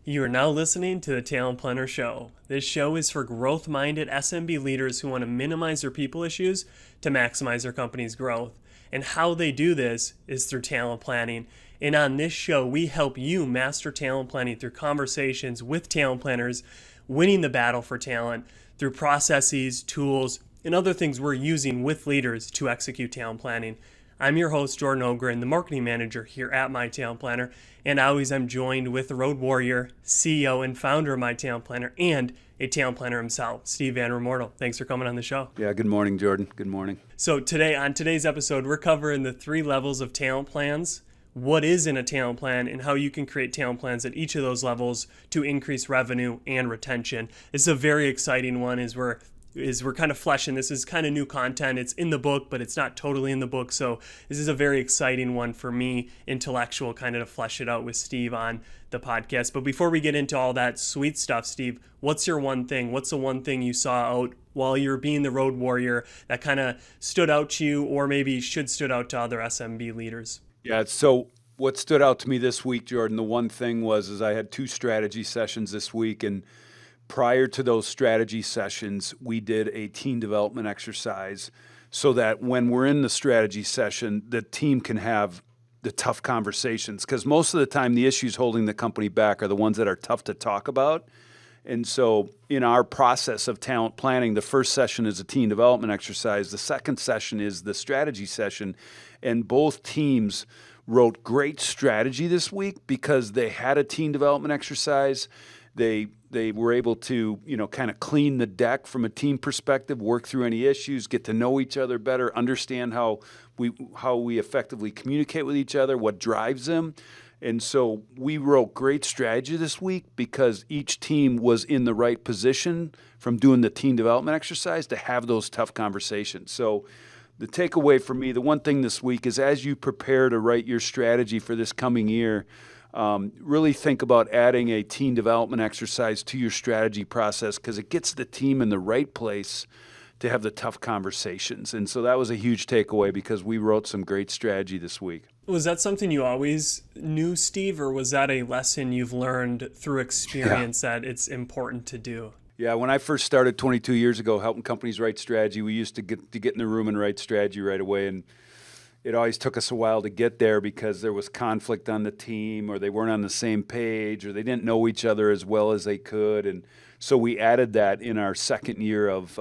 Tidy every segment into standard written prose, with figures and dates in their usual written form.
You are now listening to the Talent Planner Show. This show is for growth-minded SMB leaders who want to minimize their people issues to maximize their company's growth. And how they do this is through talent planning. And on this show, we help you master talent planning through conversations with talent planners, winning the battle for talent through processes, tools, and other things we're using with leaders to execute talent planning. I'm your host, Jordan Ogren, the marketing manager here at MyTalentPlanner, and always I'm joined with the road warrior, CEO and founder of MyTalentPlanner, and a talent planner himself, Steve Van Remortel. Thanks for coming on the show. Yeah, good morning, Jordan. Good morning. So on today's episode, we're covering the 3 levels of talent plans, what is in a talent plan, and how you can create talent plans at each of those levels to increase revenue and retention. This is a very exciting one as we're kind of fleshing. This is kind of new content. It's in the book, but it's not totally in the book. So this is a very exciting one for me, intellectual, kind of to flesh it out with Steve on the podcast. But before we get into all that sweet stuff, Steve, what's your one thing? What's the one thing you saw out while you're being the road warrior that kind of stood out to you, or maybe should stood out to other SMB leaders? Yeah, so what stood out to me this week, Jordan, the one thing is I had 2 strategy sessions this week, and prior to those strategy sessions, we did a team development exercise so that when we're in the strategy session, the team can have the tough conversations. Because most of the time, the issues holding the company back are the ones that are tough to talk about. And so in our process of talent planning, the first session is a team development exercise. The second session is the strategy session. And both teams wrote great strategy this week because they had a team development exercise. They were able to, kind of clean the deck from a team perspective, work through any issues, get to know each other better, understand how we effectively communicate with each other, what drives them. And so we wrote great strategy this week because each team was in the right position from doing the team development exercise to have those tough conversations. So the takeaway for me, the one thing this week is as you prepare to write your strategy for this coming year, really think about adding a team development exercise to your strategy process because it gets the team in the right place to have the tough conversations. And so that was a huge takeaway because we wrote some great strategy this week. Was that something you always knew, Steve, or was that a lesson you've learned through experience that it's important to do? Yeah, when I first started 22 years ago helping companies write strategy, we used to get in the room and write strategy right away. And it always took us a while to get there because there was conflict on the team, or they weren't on the same page, or they didn't know each other as well as they could. And so we added that in our second year of,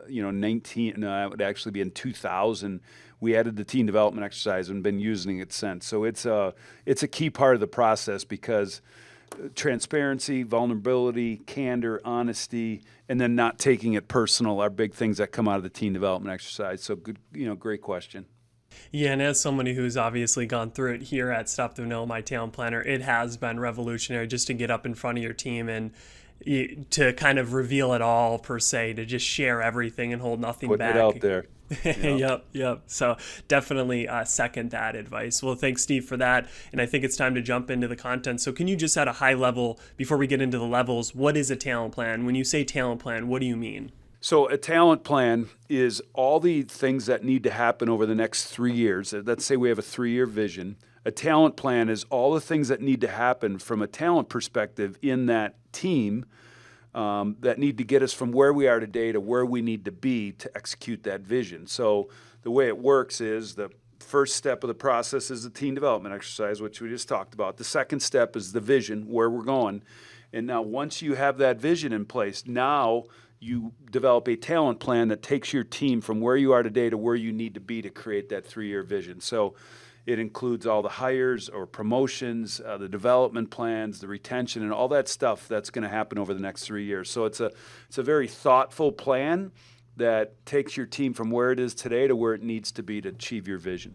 19, no, it would actually be in 2000. We added the team development exercise and been using it since. So it's a key part of the process because transparency, vulnerability, candor, honesty, and then not taking it personal are big things that come out of the team development exercise. So good, great question. Yeah, and as somebody who's obviously gone through it here at Stop the Vanilla, My Talent Planner, it has been revolutionary just to get up in front of your team and to kind of reveal it all, per se, to just share everything and hold nothing back. Put it out there. Yep. So definitely second that advice. Well, thanks, Steve, for that. And I think it's time to jump into the content. So can you just at a high level, before we get into the levels, what is a talent plan? When you say talent plan, what do you mean? So a talent plan is all the things that need to happen over the next 3 years. Let's say we have a 3-year vision. A talent plan is all the things that need to happen from a talent perspective in that team that need to get us from where we are today to where we need to be to execute that vision. So the way it works is the first step of the process is the team development exercise, which we just talked about. The second step is the vision, where we're going. And now once you have that vision in place, now you develop a talent plan that takes your team from where you are today to where you need to be to create that 3-year vision. So it includes all the hires or promotions, the development plans, the retention, and all that stuff that's going to happen over the next 3 years. So it's a very thoughtful plan that takes your team from where it is today to where it needs to be to achieve your vision.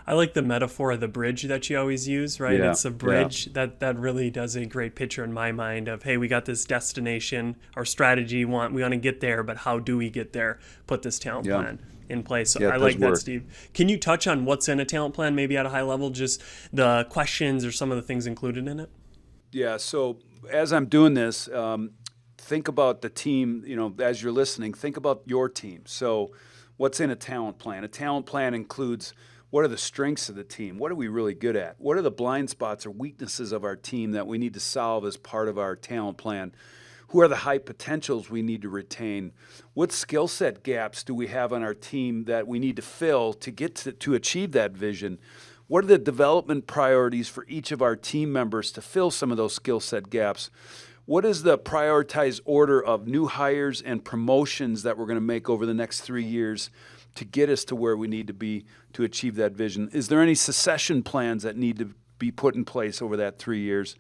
I like the metaphor of the bridge that you always use, right? Yeah, it's a bridge that really does a great picture in my mind of, hey, we got this destination, our strategy, we want to get there, but how do we get there? Put this talent plan in place. So I like that, work. Steve. Can you touch on what's in a talent plan, maybe at a high level, just the questions or some of the things included in it? Yeah, so as I'm doing this, think about the team, as you're listening, think about your team. So what's in a talent plan? A talent plan includes What are the strengths of the team? What are we really good at? What are the blind spots or weaknesses of our team that we need to solve as part of our talent plan? Who are the high potentials we need to retain? What skill set gaps do we have on our team that we need to fill to get to achieve that vision? What are the development priorities for each of our team members to fill some of those skill set gaps? What is the prioritized order of new hires and promotions that we're going to make over the next 3 years to get us to where we need to be to achieve that vision? Is there any succession plans that need to be put in place over that 3 years?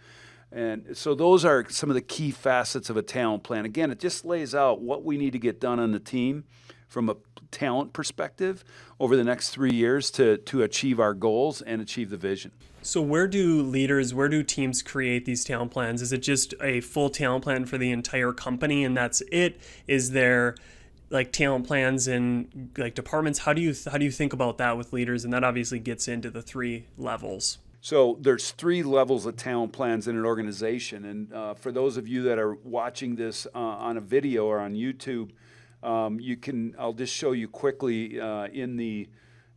And so those are some of the key facets of a talent plan. Again, it just lays out what we need to get done on the team from a talent perspective over the next 3 years to achieve our goals and achieve the vision. So where do teams create these talent plans? Is it just a full talent plan for the entire company and that's it? Is there like talent plans in like departments? How do you think about that with leaders? And that obviously gets into the 3 levels. So there's 3 levels of talent plans in an organization. And for those of you that are watching this on a video or on YouTube, I'll just show you quickly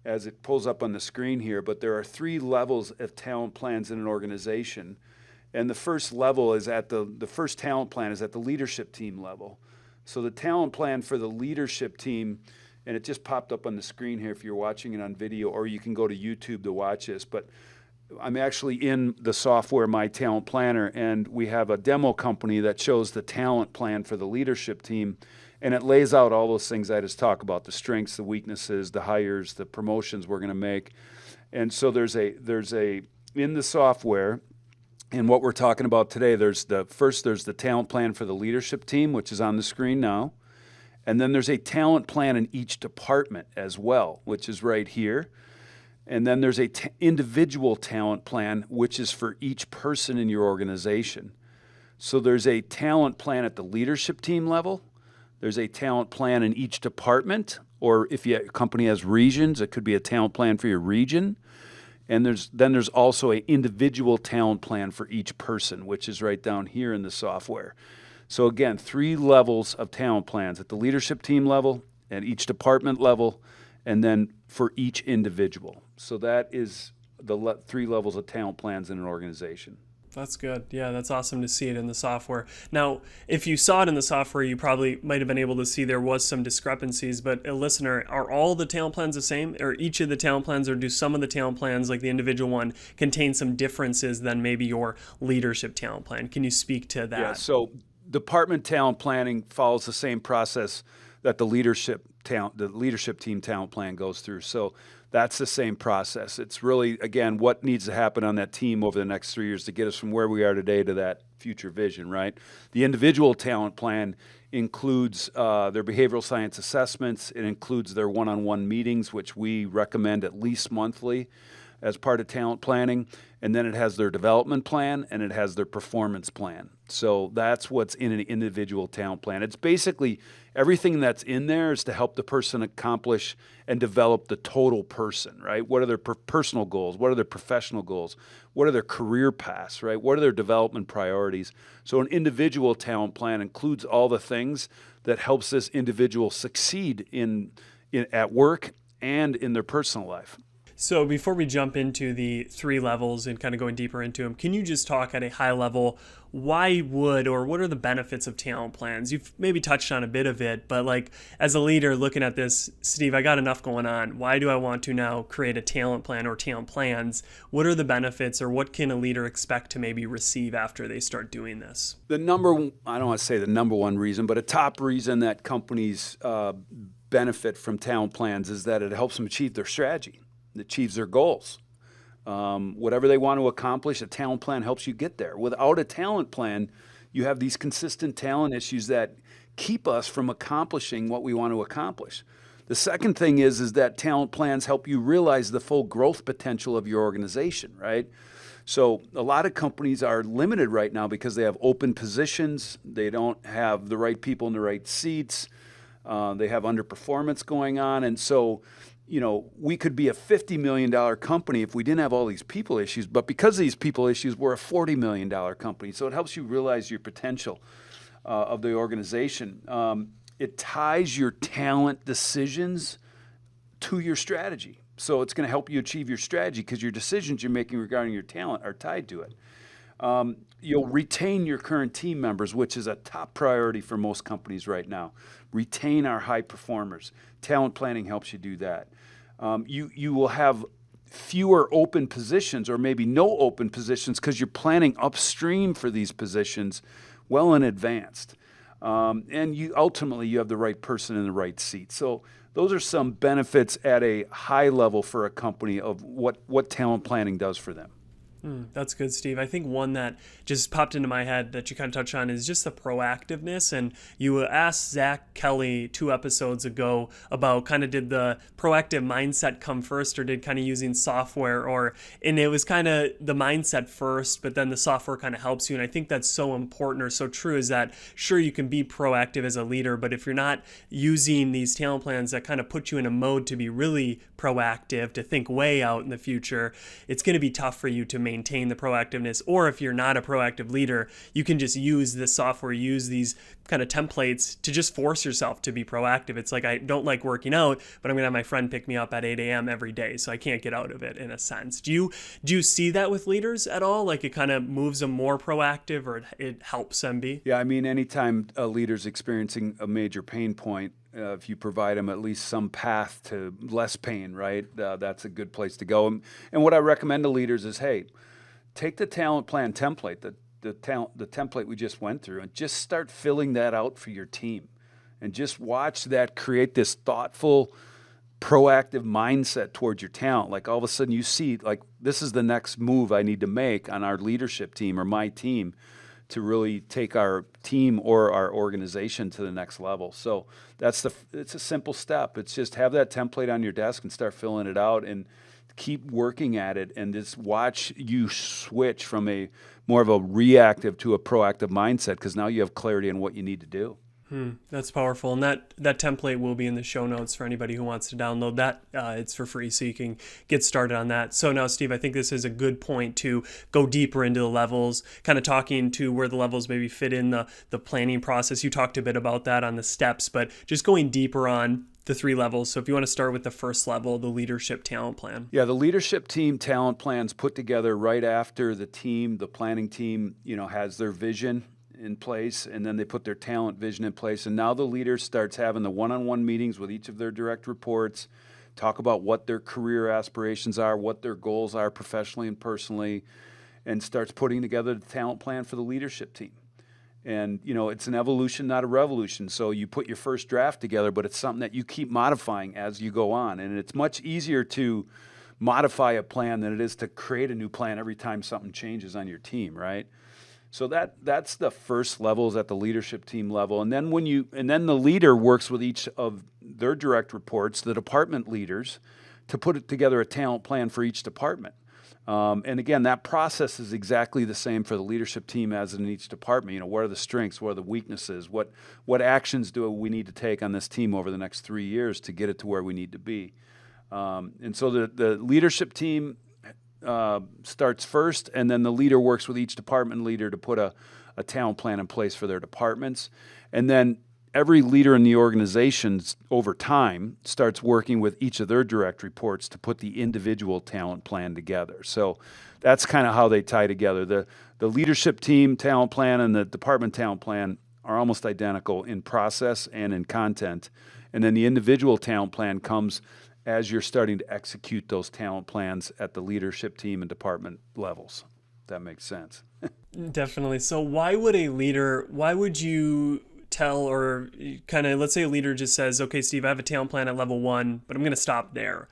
as it pulls up on the screen here, but there are 3 levels of talent plans in an organization. And the first level is the first talent plan is at the leadership team level. So the talent plan for the leadership team, and it just popped up on the screen here if you're watching it on video, or you can go to YouTube to watch this, but I'm actually in the software MyTalentPlanner, and we have a demo company that shows the talent plan for the leadership team, and it lays out all those things I just talked about, the strengths, the weaknesses, the hires, the promotions we're going to make. And so there's in the software, and what we're talking about today, there's the talent plan for the leadership team, which is on the screen now. And then there's a talent plan in each department as well, which is right here. And then there's a individual talent plan, which is for each person in your organization. So there's a talent plan at the leadership team level. There's a talent plan in each department, or if your company has regions, it could be a talent plan for your region. And there's also an individual talent plan for each person, which is right down here in the software. So again, 3 levels of talent plans at the leadership team level, at each department level, and then for each individual. So that is the 3 levels of talent plans in an organization. That's good. Yeah, that's awesome to see it in the software. Now, if you saw it in the software, you probably might have been able to see there was some discrepancies, but a listener, are all the talent plans the same, or each of the talent plans, or do some of the talent plans, like the individual one, contain some differences than maybe your leadership talent plan? Can you speak to that? Yeah, so department talent planning follows the same process that the leadership team talent plan goes through. So that's the same process. It's really, again, what needs to happen on that team over the next 3 years to get us from where we are today to that future vision, right? The individual talent plan includes their behavioral science assessments. It includes their one-on-one meetings, which we recommend at least monthly as part of talent planning. And then it has their development plan and it has their performance plan. So that's what's in an individual talent plan. It's basically everything that's in there is to help the person accomplish and develop the total person, right? What are their personal goals? What are their professional goals? What are their career paths, right? What are their development priorities? So an individual talent plan includes all the things that helps this individual succeed at work and in their personal life. So before we jump into the 3 levels and kind of going deeper into them, can you just talk at a high level, what are the benefits of talent plans? You've maybe touched on a bit of it, but like as a leader looking at this, Steve, I got enough going on. Why do I want to now create a talent plan or talent plans? What are the benefits, or what can a leader expect to maybe receive after they start doing this? I don't want to say the number one reason, but a top reason that companies benefit from talent plans is that it helps them achieve their strategy. It achieves their goals. Whatever they want to accomplish, a talent plan helps you get there. Without a talent plan, you have these consistent talent issues that keep us from accomplishing what we want to accomplish. The second thing is that talent plans help you realize the full growth potential of your organization, right? So a lot of companies are limited right now because they have open positions. They don't have the right people in the right seats. They have underperformance going on. And so we could be a $50 million company if we didn't have all these people issues, but because of these people issues, we're a $40 million company. So it helps you realize your potential of the organization. It ties your talent decisions to your strategy. So it's going to help you achieve your strategy because your decisions you're making regarding your talent are tied to it. You'll retain your current team members, which is a top priority for most companies right now. Retain our high performers. Talent planning helps you do that. You will have fewer open positions or maybe no open positions because you're planning upstream for these positions well in advance. And you have the right person in the right seat. So those are some benefits at a high level for a company of what talent planning does for them. That's good, Steve. I think one that just popped into my head that you kind of touched on is just the proactiveness. And you asked Zach Kelly 2 episodes ago about kind of did the proactive mindset come first or did kind of using software and it was kind of the mindset first, but then the software kind of helps you. And I think that's so important or so true is that sure, you can be proactive as a leader, but if you're not using these talent plans that kind of put you in a mode to be really proactive, to think way out in the future, it's going to be tough for you to maintain the proactiveness. Or if you're not a proactive leader, you can just use this software, use these kind of templates to just force yourself to be proactive. It's like, I don't like working out, but I'm gonna have my friend pick me up at 8 a.m. every day, so I can't get out of it in a sense. Do you see that with leaders at all? Like it kind of moves them more proactive or it helps them be? Yeah, I mean, anytime a leader's experiencing a major pain point, if you provide them at least some path to less pain, right? That's a good place to go. And what I recommend to leaders is, hey, take the talent plan template, the template we just went through, and just start filling that out for your team, and just watch that create this thoughtful, proactive mindset towards your talent. Like all of a sudden you see, like, this is the next move I need to make on our leadership team or my team to really take our team or our organization to the next level. So it's a simple step. It's just have that template on your desk and start filling it out and keep working at it, and just watch you switch from a more of a reactive to a proactive mindset because now you have clarity on what you need to do. That's powerful. And that template will be in the show notes for anybody who wants to download that. It's for free, so you can get started on that. So now, Steve, I think this is a good point to go deeper into the levels, kind of talking to where the levels maybe fit in the planning process. You talked a bit about that on the steps, but just going deeper on the 3 levels. So if you want to start with the first level, the leadership talent plan. Yeah, the leadership team talent plan's put together right after the planning team, has their vision in place, and then they put their talent vision in place. And now the leader starts having the one-on-one meetings with each of their direct reports, talk about what their career aspirations are, what their goals are professionally and personally, and starts putting together the talent plan for the leadership team. And, it's an evolution, not a revolution. So you put your first draft together, but it's something that you keep modifying as you go on. And it's much easier to modify a plan than it is to create a new plan every time something changes on your team, right? So that's the first level, is at the leadership team level. And then then the leader works with each of their direct reports, the department leaders, to put together a talent plan for each department. And again, that process is exactly the same for the leadership team as in each department. What are the strengths? What are the weaknesses? What actions do we need to take on this team over the next 3 years to get it to where we need to be? And so the leadership team starts first, and then the leader works with each department leader to put a talent plan in place for their departments. And then every leader in the organization over time starts working with each of their direct reports to put the individual talent plan together. So that's kind of how they tie together. The leadership team talent plan and the department talent plan are almost identical in process and in content. And then the individual talent plan comes as you're starting to execute those talent plans at the leadership team and department levels. If that makes sense. Definitely. So why would you tell, or kind of, let's say a leader just says, okay, Steve, I have a talent plan at level 1, but I'm going to stop there.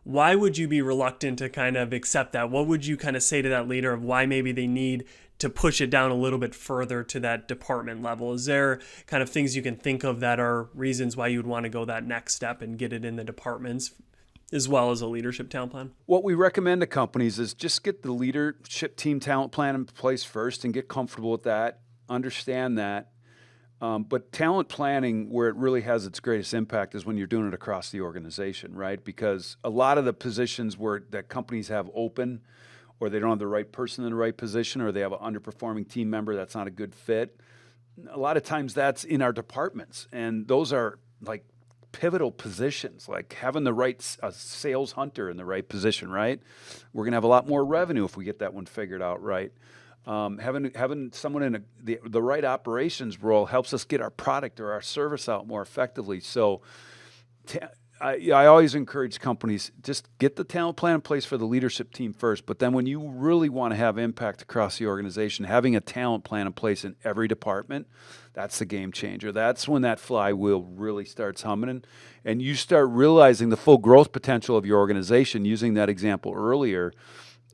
Why would you be reluctant to kind of accept that? What would you kind of say to that leader of why maybe they need to push it down a little bit further to that department level? Is there kind of things you can think of that are reasons why you would want to go that next step and get it in the departments as well as a leadership talent plan? What we recommend to companies is just get the leadership team talent plan in place first and get comfortable with that, understand that. But talent planning, where it really has its greatest impact, is when you're doing it across the organization, right? Because a lot of the positions that companies have open, or they don't have the right person in the right position, or they have an underperforming team member that's not a good fit, a lot of times that's in our departments. And those are like pivotal positions, like having the right sales hunter in the right position, right? We're going to have a lot more revenue if we get that one figured out right. Having someone in the right operations role helps us get our product or our service out more effectively. So I always encourage companies, just get the talent plan in place for the leadership team first. But then when you really want to have impact across the organization, having a talent plan in place in every department, that's the game changer. That's when that flywheel really starts humming. And you start realizing the full growth potential of your organization. Using that example earlier,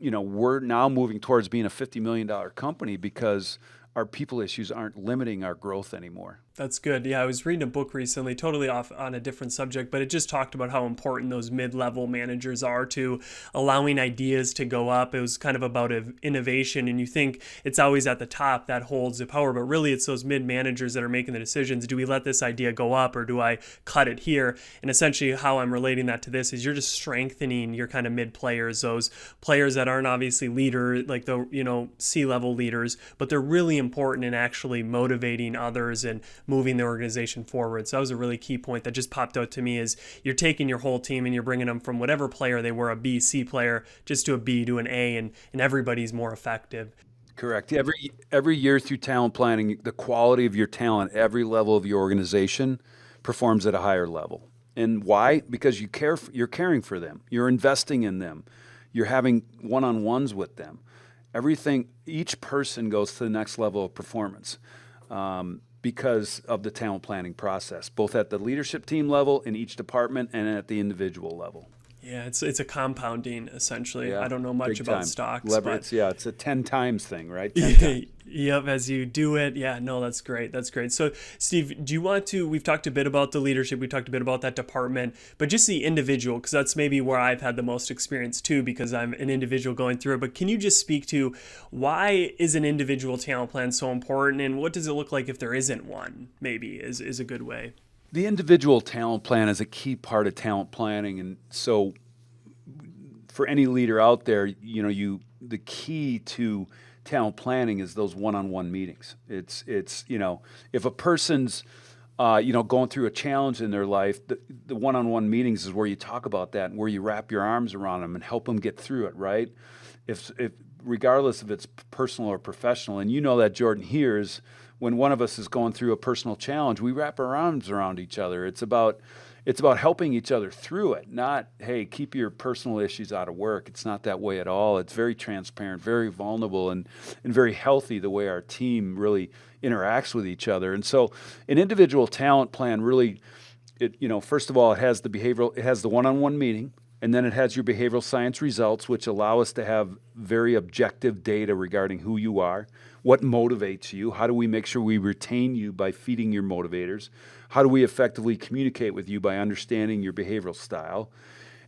we're now moving towards being a $50 million company because our people issues aren't limiting our growth anymore. That's good. Yeah, I was reading a book recently, totally off on a different subject, but it just talked about how important those mid-level managers are to allowing ideas to go up. It was kind of about innovation, and you think it's always at the top that holds the power, but really it's those mid-managers that are making the decisions. Do we let this idea go up, or do I cut it here? And essentially how I'm relating that to this is you're just strengthening your kind of mid-players, those players that aren't obviously leader, like the C-level leaders, but they're really important in actually motivating others and moving the organization forward. So that was a really key point that just popped out to me, is you're taking your whole team and you're bringing them from whatever player they were, a B, C player, just to a B, to an A, and everybody's more effective. Correct. Every year through talent planning, the quality of your talent, every level of your organization performs at a higher level. And why? Because you're caring for them. You're investing in them. You're having one-on-ones with them. Each person goes to the next level of performance. Because of the talent planning process, both at the leadership team level in each department and at the individual level. Yeah, it's a compounding, essentially. Yeah, I don't know much about stocks. It's a 10 times thing, right? 10 times. Yep, as you do it. Yeah, no, that's great. That's great. So, Steve, do you want to, we've talked a bit about the leadership, we talked a bit about that department, but just the individual, because that's maybe where I've had the most experience too, because I'm an individual going through it. But can you just speak to why is an individual talent plan so important, and what does it look like if there isn't one, maybe, is a good way? The individual talent plan is a key part of talent planning. And so for any leader out there, the key to talent planning is those one-on-one meetings. It's if a person's going through a challenge in their life, the one-on-one meetings is where you talk about that and where you wrap your arms around them and help them get through it, right? If regardless if it's personal or professional, and that, Jordan, hears when one of us is going through a personal challenge, we wrap our arms around each other. It's about helping each other through it, not, hey, keep your personal issues out of work. It's not that way at all. It's very transparent, very vulnerable, and very healthy the way our team really interacts with each other. And so an individual talent plan really, first of all, it has the one-on-one meeting, and then it has your behavioral science results, which allow us to have very objective data regarding who you are, what motivates you, how do we make sure we retain you by feeding your motivators, how do we effectively communicate with you by understanding your behavioral style,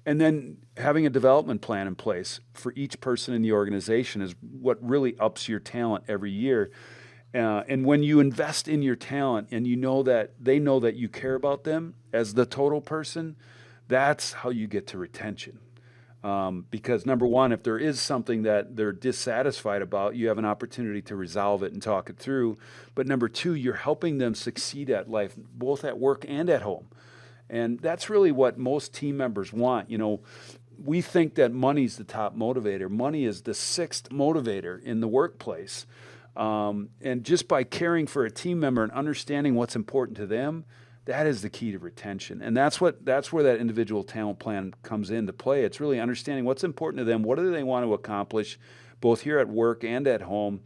and then having a development plan in place for each person in the organization is what really ups your talent every year. And when you invest in your talent and they know that you care about them as the total person, that's how you get to retention. Because number one, if there is something that they're dissatisfied about, you have an opportunity to resolve it and talk it through. But number two, you're helping them succeed at life, both at work and at home. And that's really what most team members want. We think that money's the top motivator. Money is the sixth motivator in the workplace. And just by caring for a team member and understanding what's important to them, that is the key to retention. And that's where that individual talent plan comes into play. It's really understanding what's important to them, what do they want to accomplish, both here at work and at home,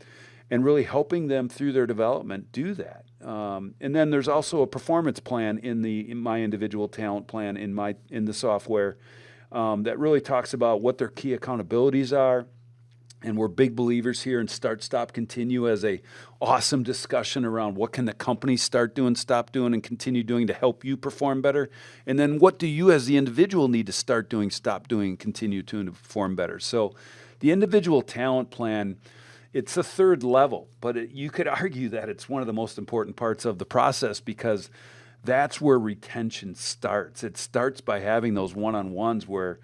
and really helping them through their development do that. And then there's also a performance plan in my individual talent plan in the software that really talks about what their key accountabilities are. And we're big believers here in start, stop, continue as a awesome discussion around what can the company start doing, stop doing, and continue doing to help you perform better. And then what do you as the individual need to start doing, stop doing, and continue to perform better. So the individual talent plan, it's a third level, but you could argue that it's one of the most important parts of the process because that's where retention starts. It starts by having those one-on-ones where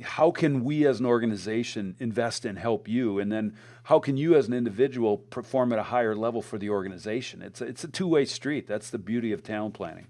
how can we as an organization invest and help you? And then how can you as an individual perform at a higher level for the organization? It's a two-way street. That's the beauty of talent planning.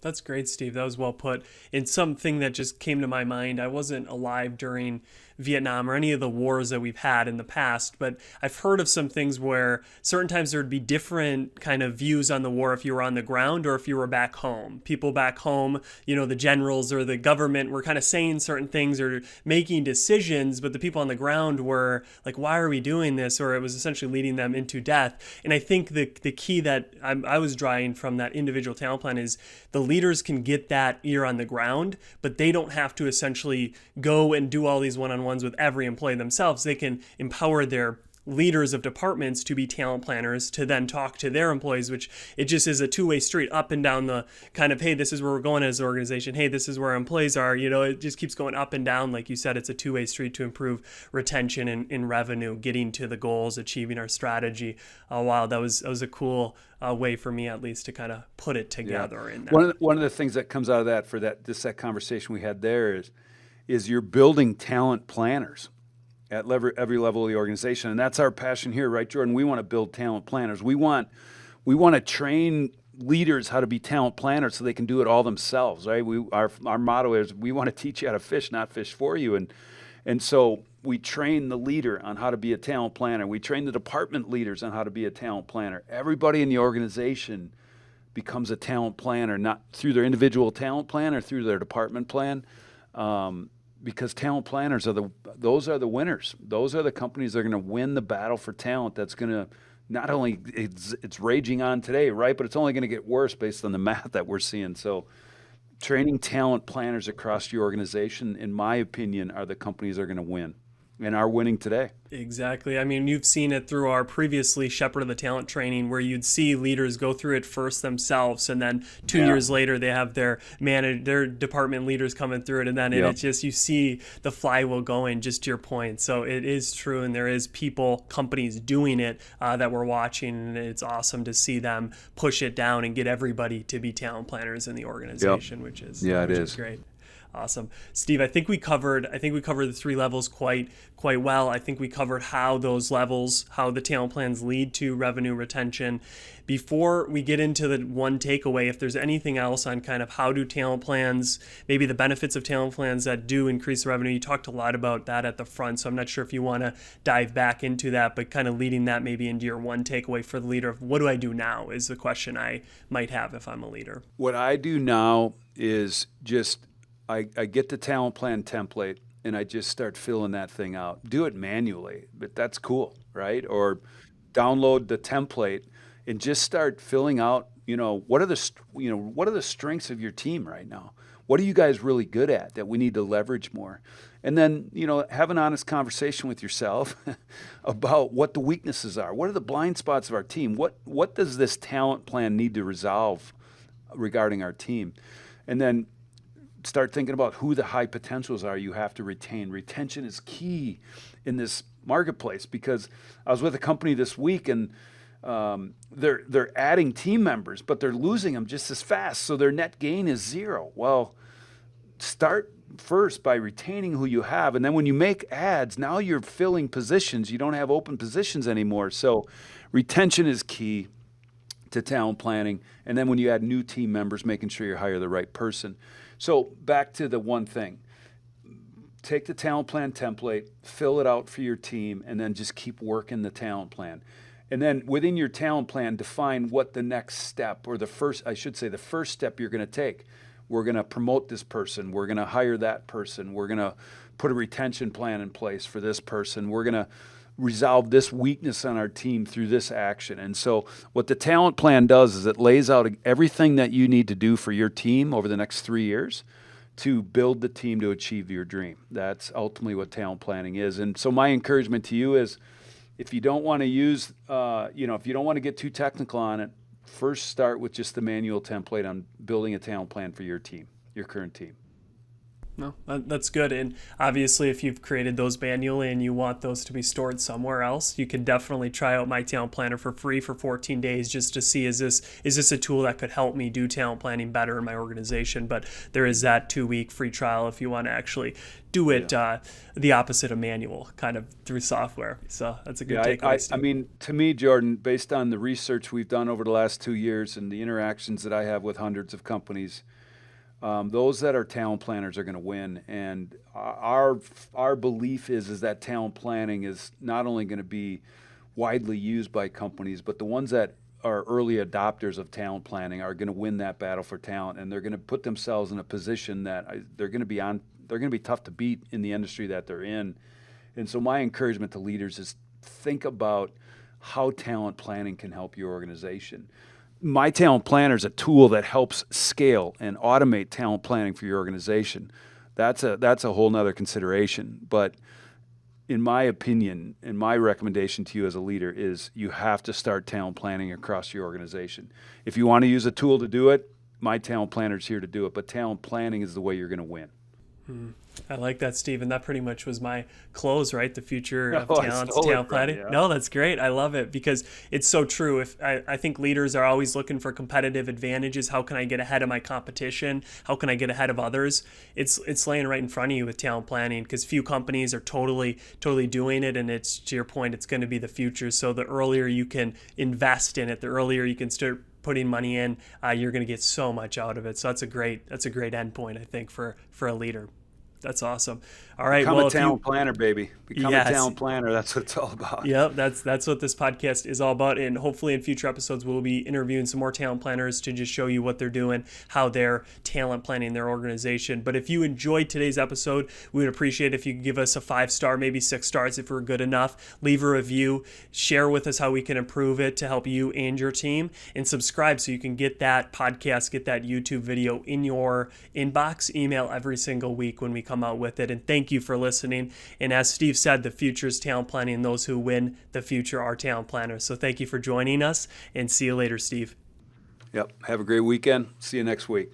That's great, Steve. That was well put. And something that just came to my mind, I wasn't alive during Vietnam or any of the wars that we've had in the past, but I've heard of some things where certain times there would be different kind of views on the war if you were on the ground or if you were back home. People back home, the generals or the government were kind of saying certain things or making decisions, but the people on the ground were like, why are we doing this? Or it was essentially leading them into death. And I think the key that I was drawing from that individual talent plan is the leaders can get that ear on the ground, but they don't have to essentially go and do all these one-on-ones with every employee themselves. They can empower their leaders of departments to be talent planners to then talk to their employees, which it just is a two-way street up and down the kind of, hey, this is where we're going as an organization. Hey, this is where our employees are. It just keeps going up and down. Like you said, it's a two-way street to improve retention and revenue, getting to the goals, achieving our strategy. Wow, that was a cool way for me, at least, to kind of put it together. Yeah. In that. One of the things that comes out of that that conversation we had there is you're building talent planners at every level of the organization. And that's our passion here, right, Jordan? We want to build talent planners. We want to train leaders how to be talent planners so they can do it all themselves, right? Our motto is we want to teach you how to fish, not fish for you. And so we train the leader on how to be a talent planner. We train the department leaders on how to be a talent planner. Everybody in the organization becomes a talent planner, not through their individual talent plan or through their department plan. Because talent planners those are the winners. Those are the companies that are going to win the battle for talent. That's going to not only it's raging on today, right? But it's only going to get worse based on the math that we're seeing. So training talent planners across your organization, in my opinion, are the companies that are going to win and are winning today. Exactly. I mean, you've seen it through our previously Shepherd of the Talent training where you'd see leaders go through it first themselves, and then 2 years later they have their department leaders coming through it, and then it's just, you see the flywheel going, just to your point. So it is true, and there is companies doing it that we're watching, and it's awesome to see them push it down and get everybody to be talent planners in the organization, which is great. Awesome. Steve, I think we covered the three levels quite well. I think we covered how those levels, how the talent plans lead to revenue retention. Before we get into the one takeaway, if there's anything else on kind of how do talent plans, maybe the benefits of talent plans that do increase revenue. You talked a lot about that at the front, so I'm not sure if you want to dive back into that, but kind of leading that maybe into your one takeaway for the leader of what do I do now is the question I might have if I'm a leader. What I do now is just I get the talent plan template and I just start filling that thing out. Do it manually, but that's cool, right? Or download the template and just start filling out, what are the strengths of your team right now? What are you guys really good at that we need to leverage more? And then, have an honest conversation with yourself about what the weaknesses are. What are the blind spots of our team? What does this talent plan need to resolve regarding our team? And then start thinking about who the high potentials are you have to retain. Retention is key in this marketplace because I was with a company this week and they're adding team members, but they're losing them just as fast. So their net gain is zero. Well, start first by retaining who you have. And then when you make ads, now you're filling positions. You don't have open positions anymore. So retention is key to talent planning. And then when you add new team members, making sure you hire the right person. So back to the one thing, take the talent plan template, fill it out for your team, and then just keep working the talent plan. And then within your talent plan, define what the next step or the first step you're going to take. We're going to promote this person. We're going to hire that person. We're going to put a retention plan in place for this person. We're going to resolve this weakness on our team through this action. And so what the talent plan does is it lays out everything that you need to do for your team over the next 3 years to build the team to achieve your dream. That's ultimately what talent planning is. And so my encouragement to you is if you don't want to use, if you don't want to get too technical on it, first start with just the manual template on building a talent plan for your team, your current team. No, that's good. And obviously, if you've created those manually and you want those to be stored somewhere else, you can definitely try out My Talent Planner for free for 14 days just to see, is this a tool that could help me do talent planning better in my organization? But there is that 2-week free trial if you want to actually do it the opposite of manual, kind of through software. So that's a good takeaway, Steve. I mean, to me, Jordan, based on the research we've done over the last 2 years and the interactions that I have with hundreds of companies, those that are talent planners are going to win. And our belief is that talent planning is not only going to be widely used by companies, but the ones that are early adopters of talent planning are going to win that battle for talent, and they're going to put themselves in a position that they're going to be tough to beat in the industry that they're in. And so my encouragement to leaders is think about how talent planning can help your organization. My Talent Planner is a tool that helps scale and automate talent planning for your organization. That's a whole nother consideration. But in my opinion, and my recommendation to you as a leader is you have to start talent planning across your organization. If you want to use a tool to do it, My Talent Planner is here to do it. But talent planning is the way you're going to win. I like that, Steve. And that pretty much was my close, right? The future of talent planning. Yeah. No, that's great. I love it because it's so true. If I think leaders are always looking for competitive advantages. How can I get ahead of my competition? How can I get ahead of others? It's laying right in front of you with talent planning, because few companies are totally doing it. And it's, to your point, it's going to be the future. So the earlier you can invest in it, the earlier you can start putting money in, you're going to get so much out of it. So that's a great endpoint, I think, for a leader. That's awesome. All right. Become a talent planner, baby. Become Yes. a talent planner. That's what it's all about. Yep, that's what this podcast is all about. And hopefully in future episodes, we'll be interviewing some more talent planners to just show you what they're doing, how they're talent planning their organization. But if you enjoyed today's episode, we would appreciate if you could give us a 5-star, maybe 6 stars if we're good enough. Leave a review, share with us how we can improve it to help you and your team, and subscribe so you can get that podcast, get that YouTube video in your inbox, email every single week when we come out with it. And thank you for listening. And as Steve said, the future is talent planning, and those who win the future are talent planners. So thank you for joining us, and see you later, Steve. Yep. Have a great weekend. See you next week.